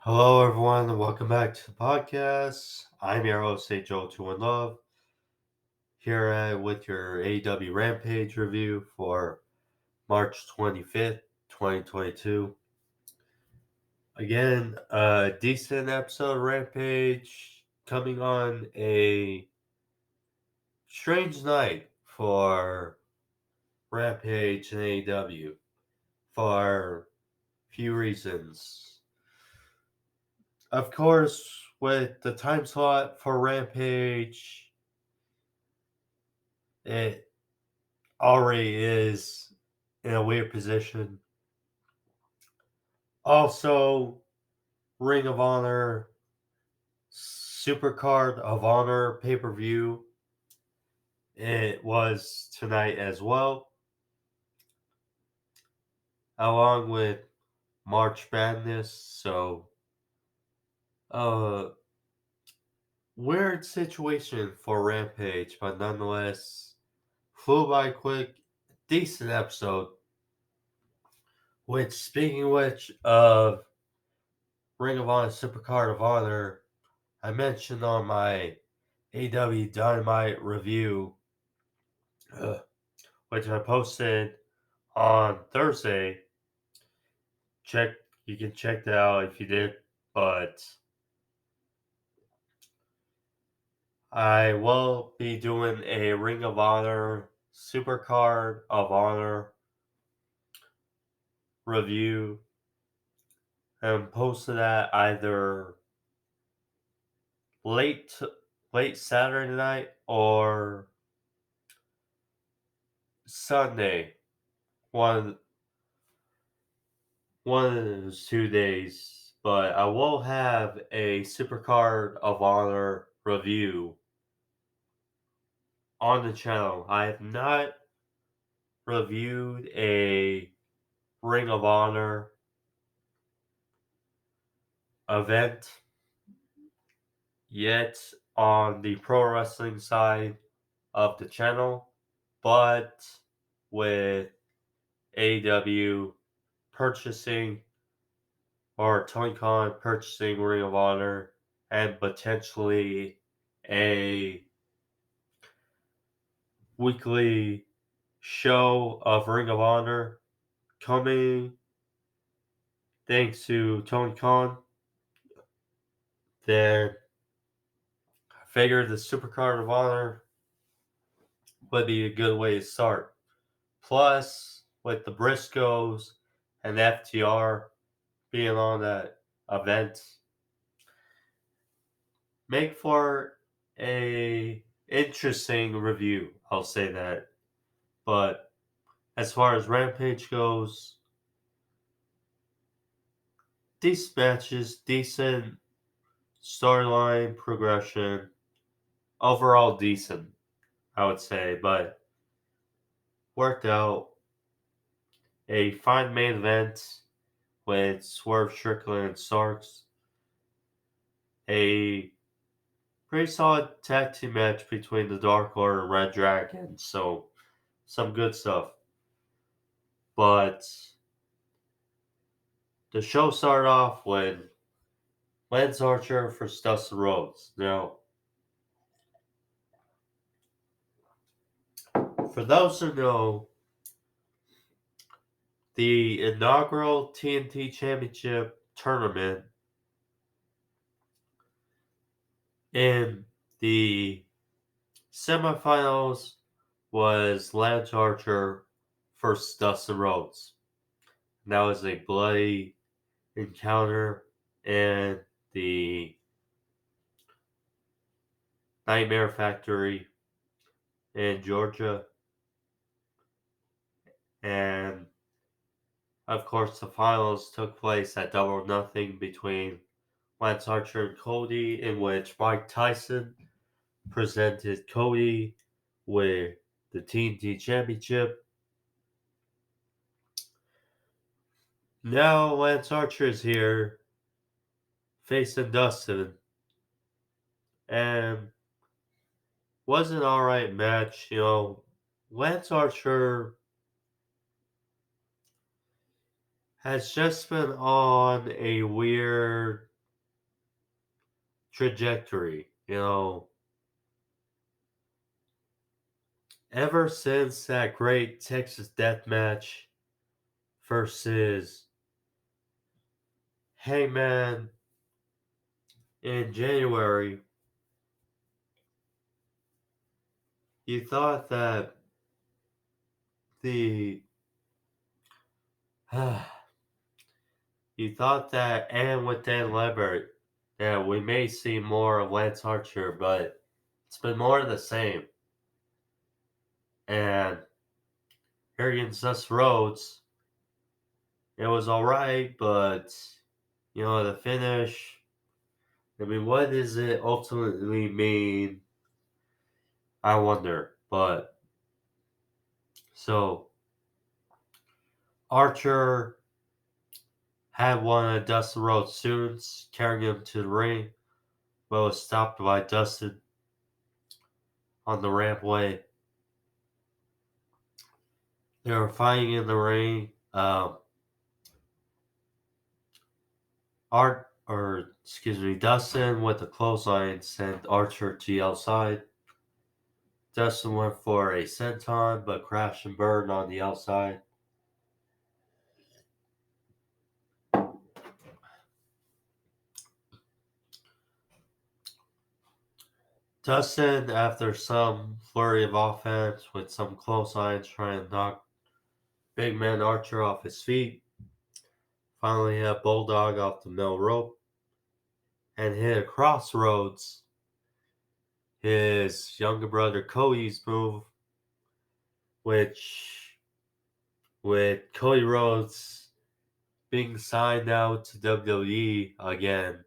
Hello, everyone, and welcome back to the podcast. I'm your host, Joe 2 in Love, here with your AEW Rampage review for March 25th, 2022. Again, a decent episode of Rampage coming on a strange night for Rampage and AEW for few reasons. Of course, with the time slot for Rampage, it already is in a weird position. Also, Ring of Honor, Supercard of Honor pay per view. It was tonight as well, along with March Madness. So, uh, weird situation for Rampage, but nonetheless, flew by quick. Decent episode. Which, speaking of which, of Ring of Honor, Supercard of Honor, I mentioned on my AEW Dynamite review, uh, which I posted on Thursday. You can check that out if you did, but I will be doing a Ring of Honor Supercard of Honor review and posted that either late late Saturday night or Sunday. One one of those 2 days, but I will have a Supercard of Honor review on the channel. I have not reviewed a Ring of Honor event yet on the pro wrestling side of the channel, but with AEW purchasing or Tony Khan purchasing Ring of Honor and potentially a weekly show of Ring of Honor coming thanks to Tony Khan, then I figured the Supercard of Honor would be a good way to start. Plus, with the Briscoes and FTR being on that event, make for a interesting review. I'll say that. But as far as Rampage goes, decent matches, decent storyline progression, overall decent, I would say, but worked out. A fine main event with Swerve Strickland and Starks. A pretty solid tag team match between the Dark Order and ReDRagon, so some good stuff. But the show started off with Lance Archer for Dustin Rhodes. Now, for those who know, the inaugural TNT Championship tournament in the semifinals was Lance Archer versus Dustin Rhodes. And that was a bloody encounter in the Nightmare Factory in Georgia. And of course, the finals took place at Double or Nothing between Lance Archer and Cody, in which Mike Tyson presented Cody with the TNT Championship. Now Lance Archer is here facing Dustin, and was an alright match. Lance Archer has just been on a weird trajectory. Ever since that great Texas death match versus Hangman in January, you thought that the you thought that, and with Dan Lambert, that we may see more of Lance Archer, but it's been more of the same. And here against us Rhodes, it was alright, but the finish. I mean, what does it ultimately mean? I wonder. But so Archer had one of Dustin Rhodes' students carrying him to the ring, but was stopped by Dustin on the rampway. They were fighting in the ring. Dustin with the clothesline sent Archer to the outside. Dustin went for a senton, but crashed and burned on the outside. Dustin, after some flurry of offense with some clotheslines trying to knock Big Man Archer off his feet, finally hit a Bulldog off the middle rope and hit a Crossroads, his younger brother Cody's move, which, with Cody Rhodes being signed now to WWE again,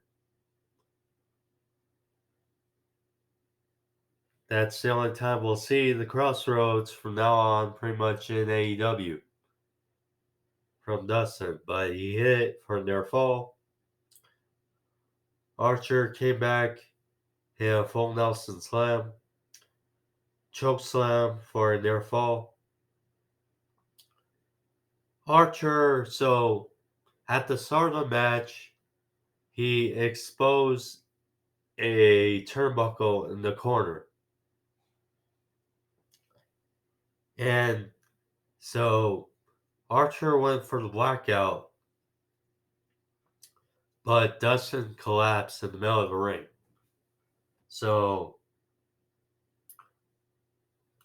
that's the only time we'll see the Crossroads from now on, pretty much in AEW from Dustin. But he hit it for their fall. Archer came back, hit a full Nelson slam, choke slam for a near fall. Archer, so at the start of the match, he exposed a turnbuckle in the corner. And so Archer went for the blackout, but Dustin collapsed in the middle of the ring. So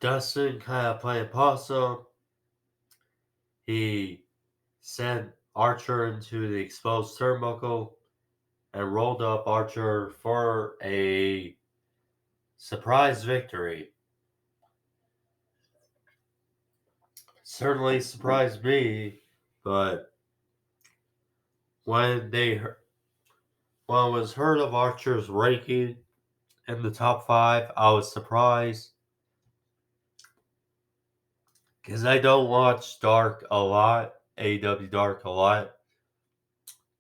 Dustin kind of playing possum. He sent Archer into the exposed turnbuckle and rolled up Archer for a surprise victory. Certainly surprised me, but when it was heard of Archer's ranking in the top 5, I was surprised. Because I don't watch Dark a lot, AEW Dark a lot,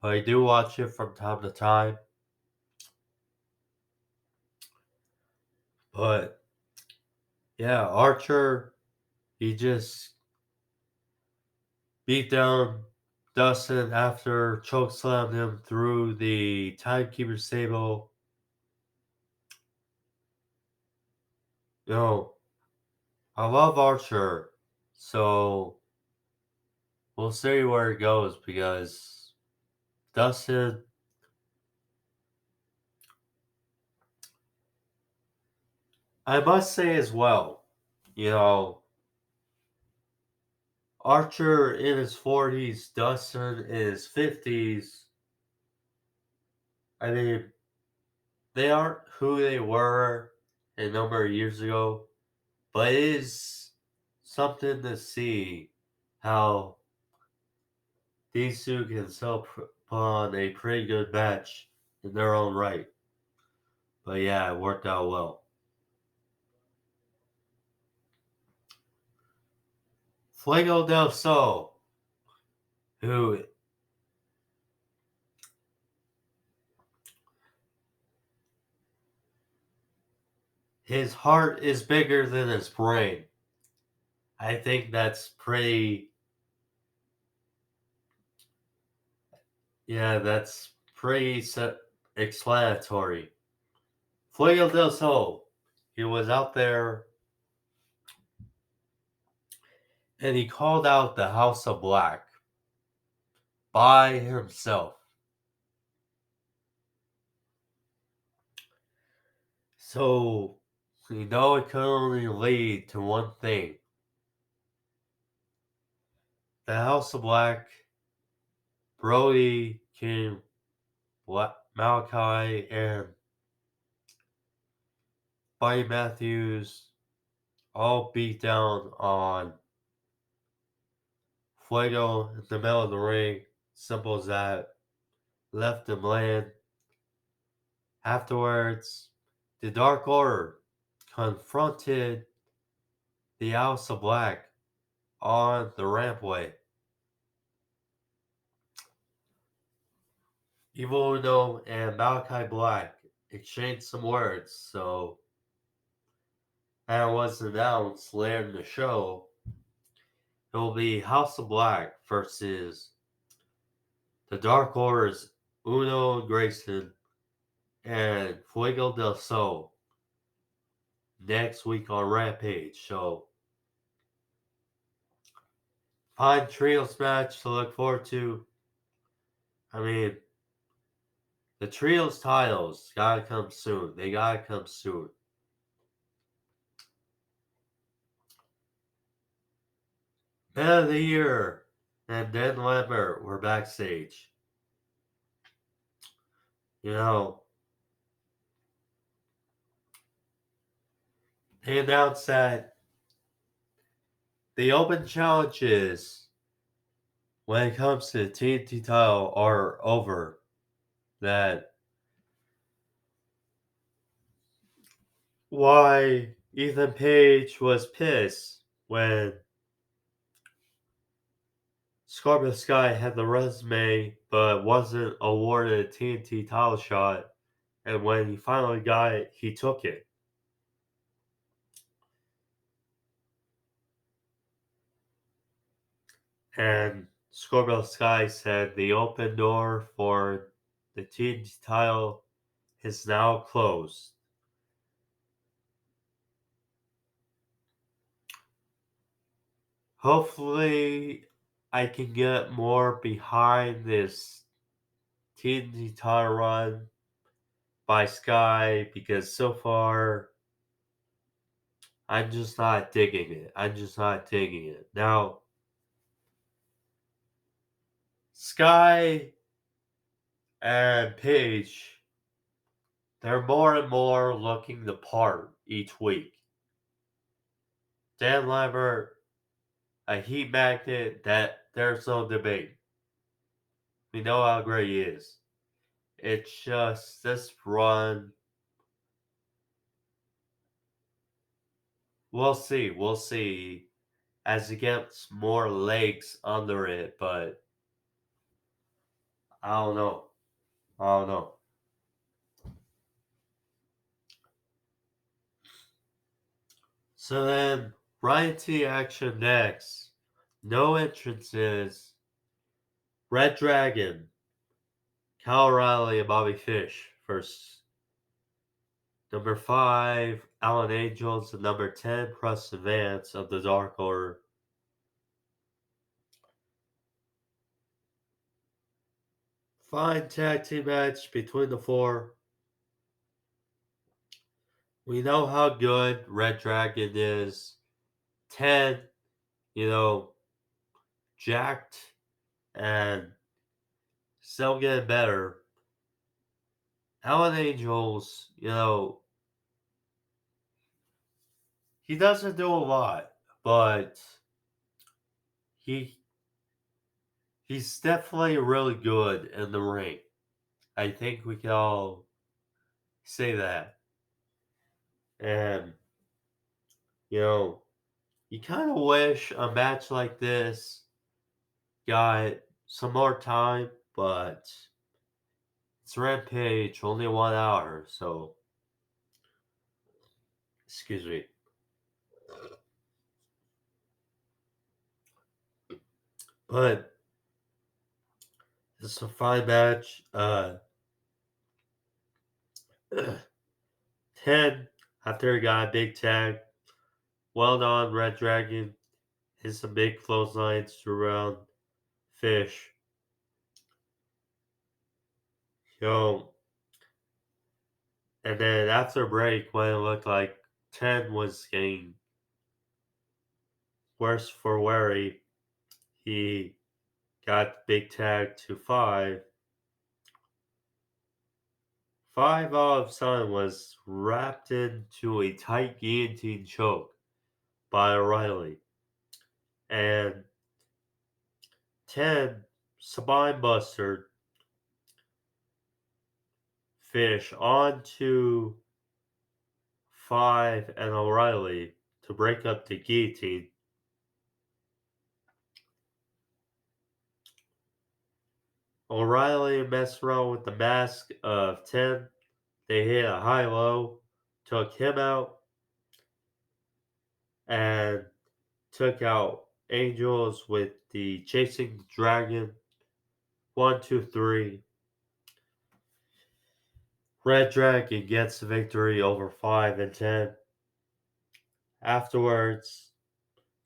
but I do watch it from time to time. But yeah, Archer, he just beat down Dustin after chokeslammed him through the timekeeper's table. I love Archer, so we'll see where it goes because Dustin, I must say as well, Archer in his 40s, Dustin in his 50s. I mean, they aren't who they were a number of years ago, but it is something to see how these two can still put on a pretty good match in their own right. But yeah, it worked out well. Fuego del Sol, who his heart is bigger than his brain. I think that's pretty. Yeah, that's pretty explanatory. Fuego del Sol. He was out there and he called out the House of Black by himself. So, we know it can only lead to one thing. The House of Black, Brody, King, Malachi, and Buddy Matthews all beat down on Fuego in the middle of the ring. Simple as that. Left him laying. Afterwards, the Dark Order confronted the House of Black on the rampway. Evil Uno and Malachi Black exchanged some words, so that was announced later in the show. It will be House of Black versus the Dark Order's Uno Grayson and Fuego del Sol next week on Rampage. So, fine trios match to look forward to. I mean, the trios titles gotta come soon. They gotta come soon. Man of the Year and Dan Lambert were backstage. You know, they announced that the open challenges when it comes to the TNT title are over. That why Ethan Page was pissed when Scorpio Sky had the resume but wasn't awarded a TNT title shot, and when he finally got it, he took it. And Scorpio Sky said the open door for the TNT title is now closed. Hopefully, I can get more behind this TNT title run by Sky because so far I'm just not digging it. I'm just not digging it. Now, Sky and Page, they're more and more looking the part each week. Dan Lambert, a heat magnet that there's no debate. We know how great he is. It's just this run. We'll see. We'll see as it gets more legs under it, but I don't know. I don't know. So then, right into action next. No entrances. ReDRagon, Kyle O'Reilly, and Bobby Fish versus number 5, Alan Angels, and number 10, Preston Vance of the Dark Order. Fine tag team match between the four. We know how good ReDRagon is. 10, jacked and still getting better. Alan Angels, he doesn't do a lot, but he he's definitely really good in the ring. I think we can all say that. And, you kind of wish a match like this got some more time, but it's Rampage, only 1 hour, so excuse me. But it's a fine match. 10, after he got a big tag, well done, ReDRagon. Hit some big clotheslines around Fish. Yo, and then after break, when it looked like 10 was getting worse for wear, he got the big tag to 5. 5 all of a sudden was wrapped into a tight guillotine choke by O'Reilly. And 10 spine buster Fish onto 5 and O'Reilly to break up the guillotine. O'Reilly messed around with the mask of 10. They hit a high-low, took him out, and took out Angels with the Chasing the Dragon. 1, 2, 3. ReDRagon gets the victory over 5 and 10. Afterwards,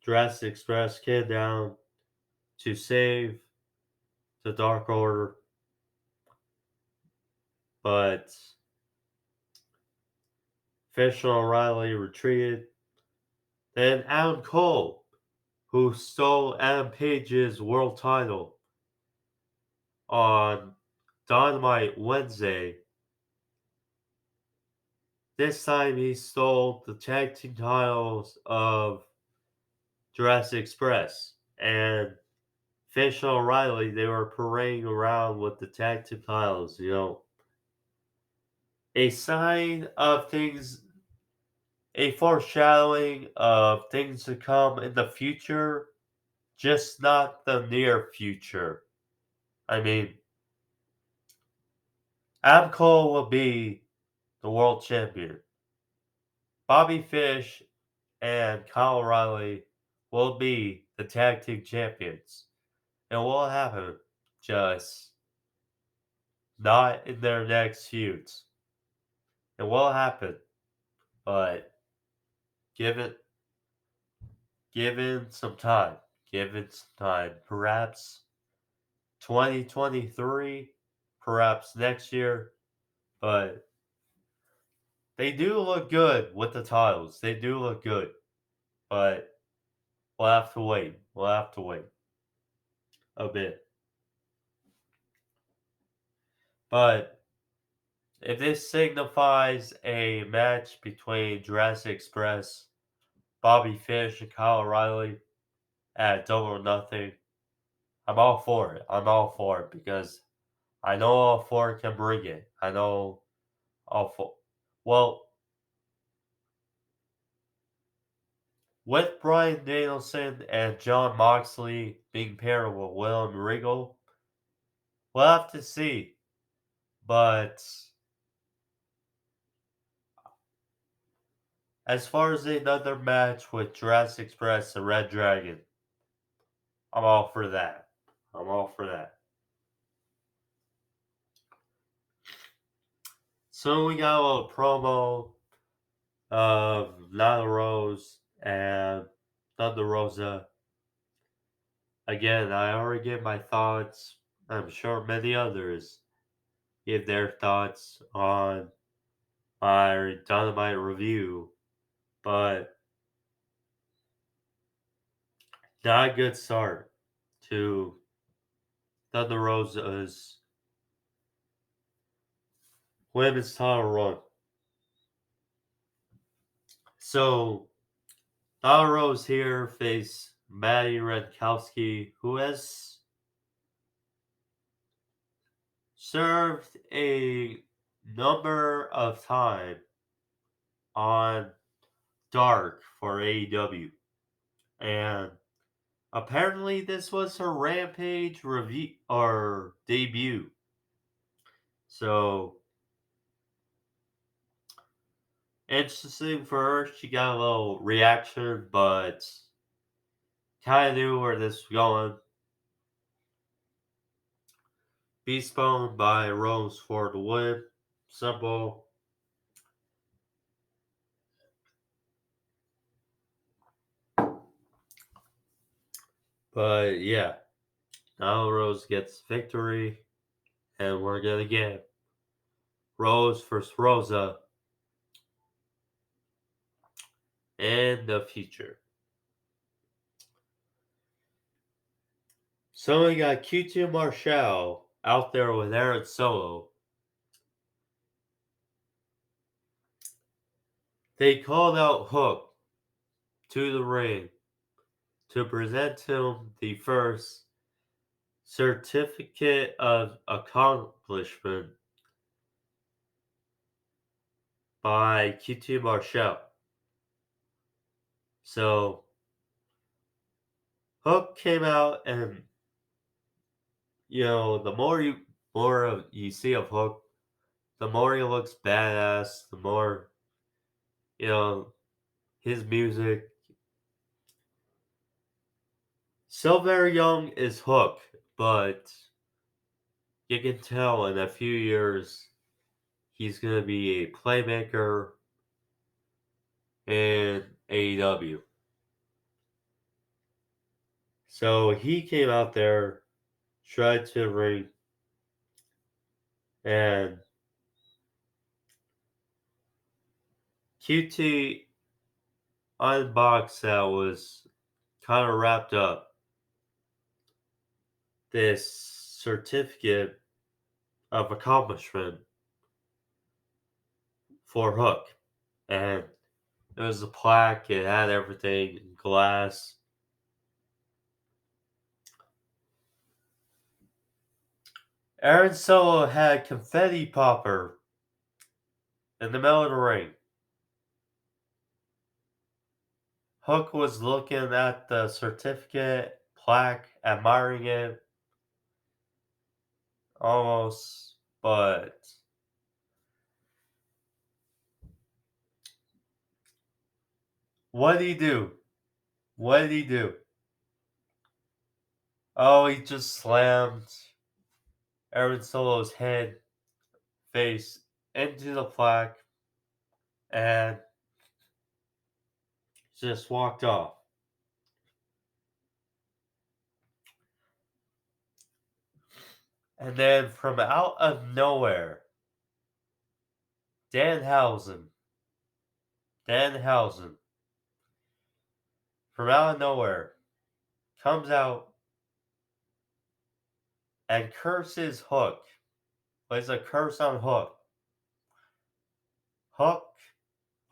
Jurassic Express came down to save the Dark Order, but Fish and O'Reilly retreated. Then Adam Cole, who stole Adam Page's world title on Dynamite Wednesday, this time he stole the tag team titles of Jurassic Express. And Fish and O'Reilly, they were parading around with the tag team titles, A sign of things, a foreshadowing of things to come in the future, just not the near future. I mean, Adam Cole will be the world champion. Bobby Fish and Kyle O'Reilly will be the tag team champions. And what will happen? Just not in their next feuds. It will happen, but give it some time. Give it some time. Perhaps 2023, perhaps next year, but they do look good with the titles. They do look good, but we'll have to wait. We'll have to wait a bit. But if this signifies a match between Jurassic Express, Bobby Fish, and Kyle O'Reilly at Double or Nothing, I'm all for it. I'm all for it because I know all four can bring it. I know all four. Well, with Bryan Danielson and Jon Moxley being paired with William Regal, we'll have to see. But as far as another match with Jurassic Express and ReDRagon, I'm all for that. I'm all for that. So we got a little promo of Nyla Rose and Thunder Rosa. Again, I already gave my thoughts. I'm sure many others give their thoughts on my Dynamite review, but not a good start to Thunder Rosa's women's title run. So, Nyla Rose here face Madi Wrenkowski, who has served a number of time on Dark for AEW. And apparently this was her Rampage review or debut. So interesting for her. She got a little reaction, but kind of knew where this was going. Beast Bone by Rose for the win. Simple. But yeah, now Rose gets victory, and we're gonna get Rose versus Rosa in the future. So we got QT Marshall out there with Aaron Solo. They called out Hook to the ring to present him the first certificate of accomplishment by QT Marshall. So Hook came out, and the more you see of Hook, the more he looks badass. The more you know his music. Still very young is Hook, but you can tell in a few years he's gonna be a playmaker in AEW. So he came out there, tried to ring, and QT unboxed that was kind of wrapped up this certificate of accomplishment for Hook. And it was a plaque, it had everything in glass. Aaron Solo had confetti popper in the middle of the ring. Hook was looking at the certificate plaque, admiring it almost, but what did he do? What did he do? Oh, he just slammed Aaron Solo's head, face into the plaque, and just walked off. And then from out of nowhere, Danhausen, Danhausen, from out of nowhere, comes out and curses Hook. Plays a curse on Hook. Hook,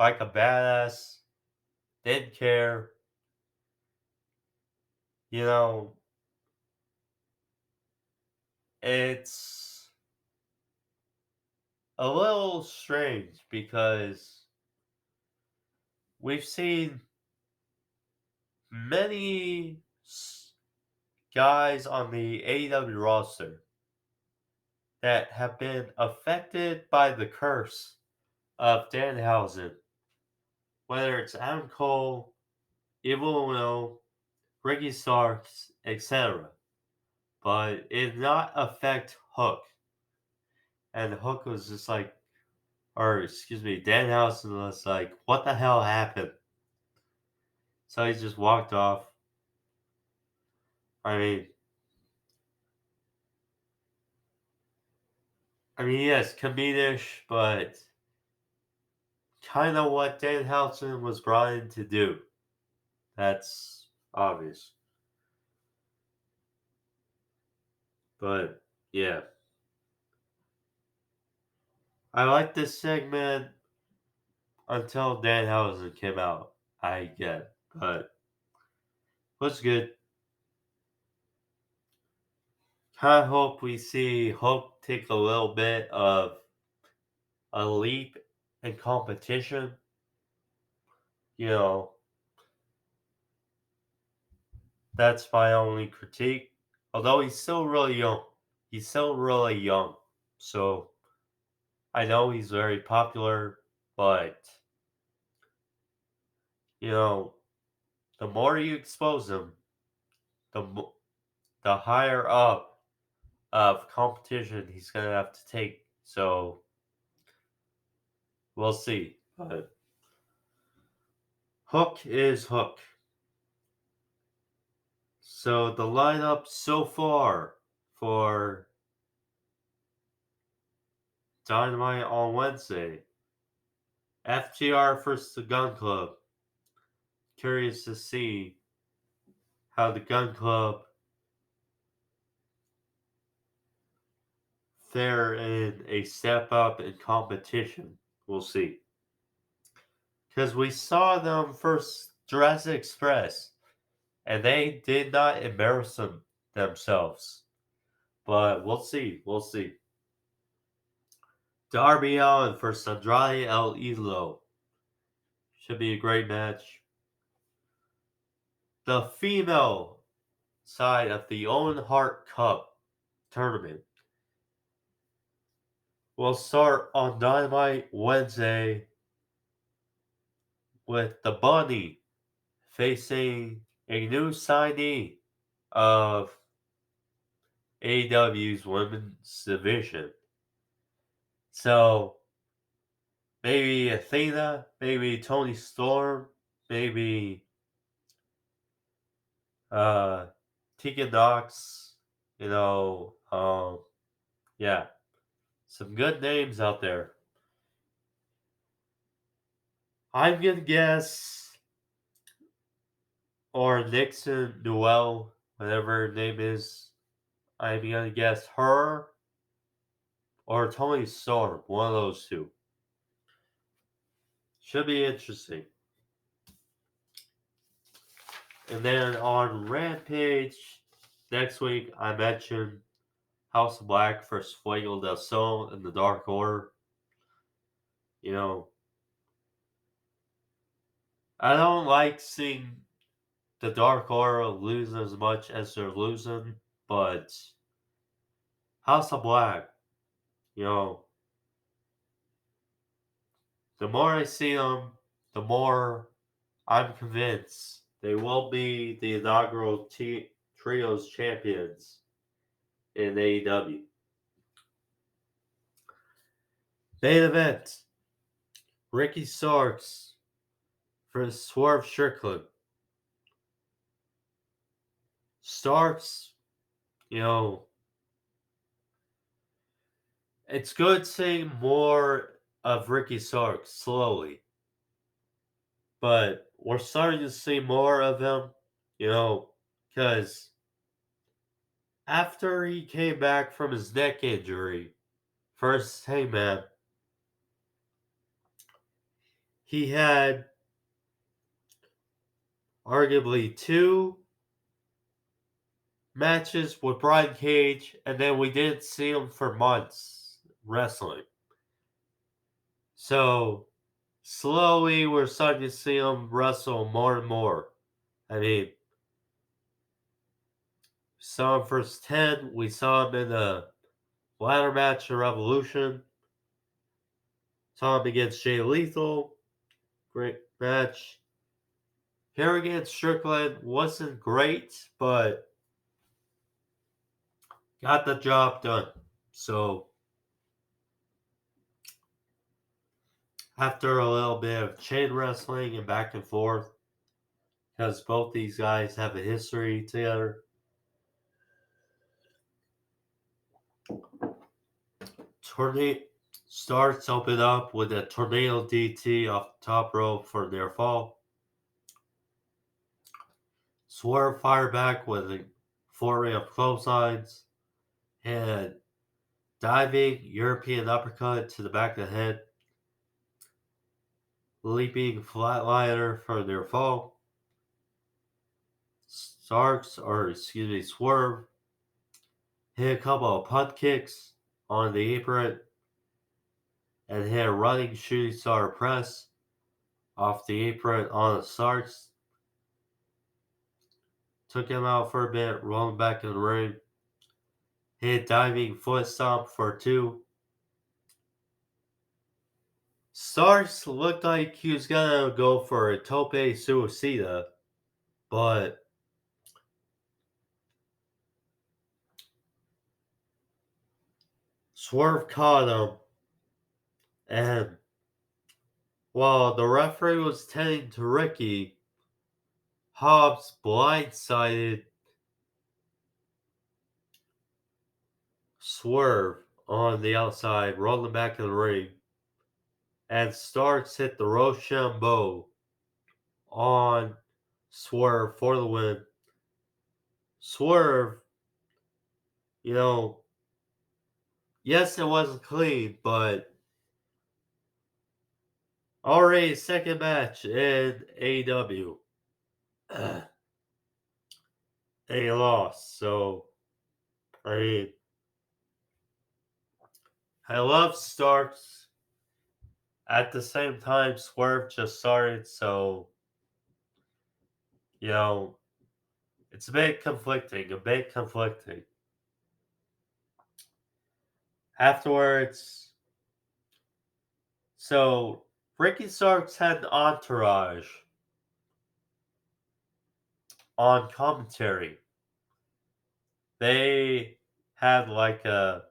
like a badass, didn't care. You know, it's a little strange because we've seen many guys on the AEW roster that have been affected by the curse of Danhausen, whether it's Adam Cole, Evil Uno, Ricky Starks, etc. But it did not affect Hook. And Hook was just like, or excuse me, Danhausen was like, what the hell happened? So he just walked off. I mean, yes, comedish, but kind of what Danhausen was brought in to do. That's obvious. But yeah, I like this segment until Danhausen came out. I get, but was good. Kind of hope we see Hope take a little bit of a leap in competition. You know, that's my only critique. Although he's still really young. He's still really young. So I know he's very popular, but you know, the more you expose him, the higher up of competition he's gonna have to take. So we'll see. But Hook is Hook. So the lineup so far for Dynamite on Wednesday. FTR versus the Gun Club. Curious to see how the Gun Club fare in a step up in competition. We'll see. Because we saw them first Jurassic Express, and they did not embarrass themselves. But we'll see. We'll see. Darby Allin versus Andrade El Idolo. Should be a great match. The female side of the Owen Hart Cup tournament will start on Dynamite Wednesday with the Bunny facing a new signee of AEW's women's division. So maybe Athena, maybe Tony Storm, maybe Tegan Knox, yeah, some good names out there. I'm gonna guess, or Nixon Noel, whatever her name is. I'm gonna guess her or Tony Storm, one of those two. Should be interesting. And then on Rampage next week, I mentioned House of Black versus Fuego del Sol in the Dark Order. You know, I don't like seeing the Dark Order lose as much as they're losing, but House of Black, you know, the more I see them, the more I'm convinced they will be the inaugural Trios champions in AEW. Main event Ricky Starks versus Swerve Strickland. Starks, you know, it's good seeing more of Ricky Starks slowly, but we're starting to see more of him, because after he came back from his neck injury, first, hey man, he had arguably two matches with Brian Cage, and then we didn't see him for months wrestling. So slowly we're starting to see him wrestle more and more. I mean, saw him first 10, we saw him in the ladder match of Revolution. Saw him against Jay Lethal. Great match. Here against Strickland wasn't great, but got the job done. So, after a little bit of chain wrestling and back and forth, because both these guys have a history together, Starts open up with a tornado DT off the top rope for their fall. Swerve fire back with a flurry of clotheslines and diving European uppercut to the back of the head. Leaping flatliner for their fall. Swerve hit a couple of punt kicks on the apron and hit a running shooting star press off the apron on the Starks. Took him out for a bit, rolled back in the ring. Hit diving foot stomp for 2. Starks looked like he was gonna go for a tope suicida, but Swerve caught him, and while the referee was tending to Ricky, Hobbs blindsided Swerve on the outside, rolling back in the ring. And Starks hit the Rochambeau on Swerve for the win. Swerve, you know, yes, it wasn't clean, but already second match in AEW. And he lost. So, I mean, I love Starks. At the same time, Swerve just started, so, you know, it's a bit conflicting, Afterwards, so Ricky Starks had an entourage on commentary. They had like a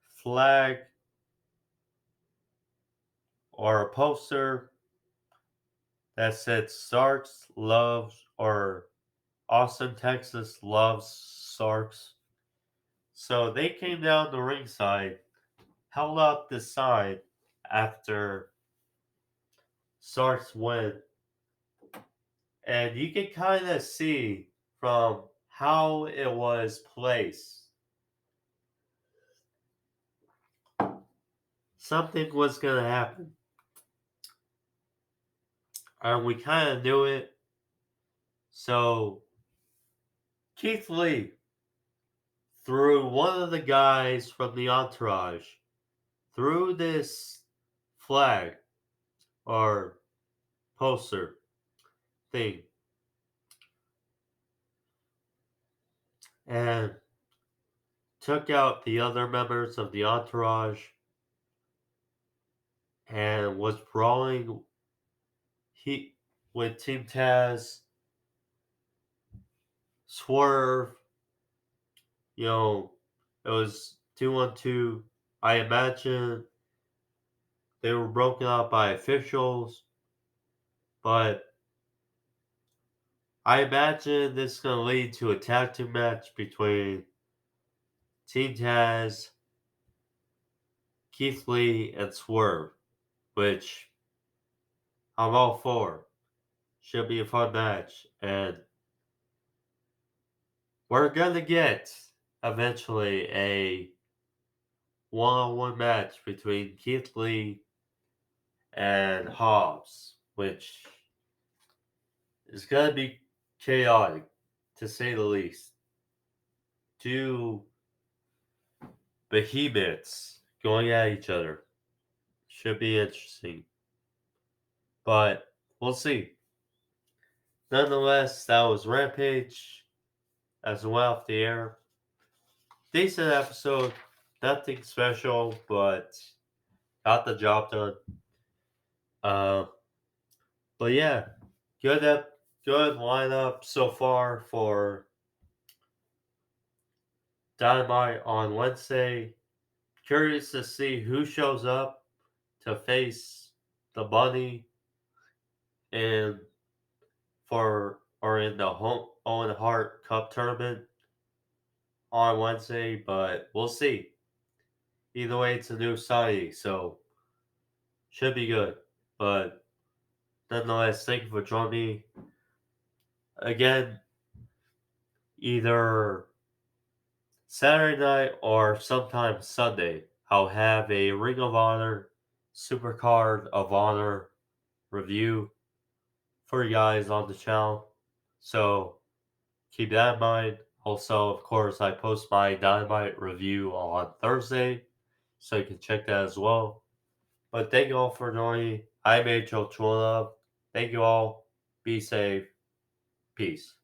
flag or a poster that said Starks loves or Austin, Texas loves Starks. So they came down the ringside, held up the sign after Starks win, and you can kind of see from how it was placed. Something was going to happen. And we kind of knew it. So Keith Lee threw one of the guys from the entourage through this flag or poster thing. And took out the other members of the entourage and was brawling with Team Taz, Swerve. You know, it was 2-on-2. I imagine they were broken up by officials, but I imagine this is going to lead to a tag team match between Team Taz, Keith Lee, and Swerve, which I'm all for. Should be a fun match, and we're gonna get eventually a one-on-one match between Keith Lee and Hobbs, which is gonna be chaotic, to say the least. Two behemoths going at each other. Should be interesting. But we'll see. Nonetheless, that was Rampage as well off the air. Decent episode. Nothing special, but got the job done. Uh, but yeah, good lineup so far for Dynamite on Wednesday. Curious to see who shows up to face the Bunny in in the Owen Hart Cup tournament on Wednesday, but we'll see. Either way, it's a new signing, so should be good. But nonetheless, thank you for joining me. Again, either Saturday night or sometime Sunday, I'll have a Ring of Honor Supercard of Honor review for you guys on the channel. So keep that in mind. Also, of course, I post my Dynamite review on Thursday, so you can check that as well. But thank you all for joining. I'm Angel Chula. Thank you all. Be safe. Peace.